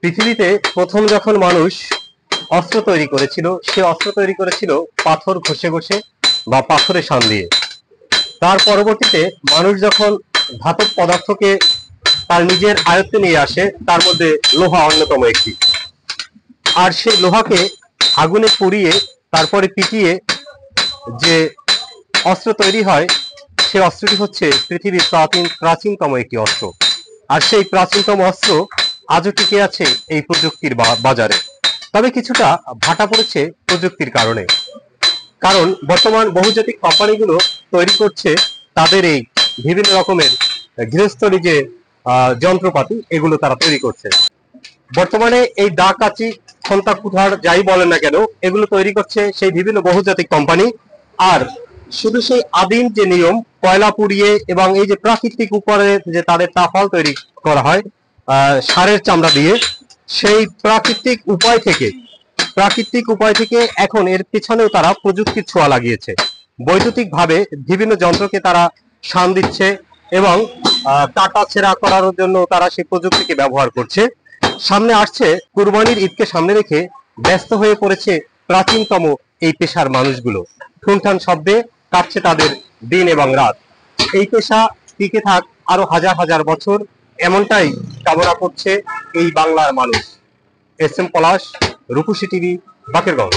পৃথিবীতে প্রথম যখন মানুষ অস্ত্র তৈরি করেছিল, সে অস্ত্র তৈরি করেছিল পাথর ঘষে ঘষে বা পাথরে শান দিয়ে। তার পরবর্তীতে মানুষ যখন ধাতব পদার্থকে তার নিজের আয়ত্তে নিয়ে আসে, তার মধ্যে লোহা অন্যতম একটি। আর সেই লোহাকে আগুনে পুড়িয়ে তারপরে পিটিয়ে যে অস্ত্র তৈরি হয়, সে অস্ত্রটি হচ্ছে পৃথিবীর প্রাচীনতম একটি অস্ত্র। আর সেই প্রাচীনতম অস্ত্র আজও টিকে আছে এই প্রযুক্তির বাজারে। তবে কিছুটা ভাটা পড়েছে প্রযুক্তির কারণে, কারণ বর্তমান বহুজাতিক কোম্পানিগুলো তৈরি করছে তাদের এই বিভিন্ন রকমের গৃহস্থলী যে যন্ত্রপাতি, এগুলো তারা তৈরি করছে। বর্তমানে এই দা, কাঁচি, খন্তা, কুঠার যাই বলেন না কেন, এগুলো তৈরি করছে সেই বিভিন্ন বহুজাতিক কোম্পানি। আর শুধু সেই আদিম যে নিয়ম, কয়লা পুড়িয়ে এবং এই যে প্রাকৃতিক উপরে যে তাদের তাফল তৈরি করা হয় ষাঁড়ের চামড়া দিয়ে, সেই প্রাকৃতিক উপায় থেকে এখন এর পিছনেও তারা প্রযুক্তির ছোঁয়া লাগিয়েছে। বৈদ্যুতিক ভাবে বিভিন্ন যন্ত্রকে তারা শান দিচ্ছে এবং কাটা ছেঁড়া করার জন্য তারা সেই প্রযুক্তিকে ব্যবহার করছে। সামনে আসছে কুরবানির ঈদকে সামনে রেখে ব্যস্ত হয়ে পড়েছে প্রাচীনতম এই পেশার মানুষগুলো। ঠুনঠান শব্দে কাটছে তাদের দিন এবং রাত। এই পেশা টিকে থাক আরো হাজার হাজার বছর, এমনটাই কামনা করছে এই বাংলার মানুষ। এস এম পলাশ, রূপসী টিভি, বাকেরগঞ্জ।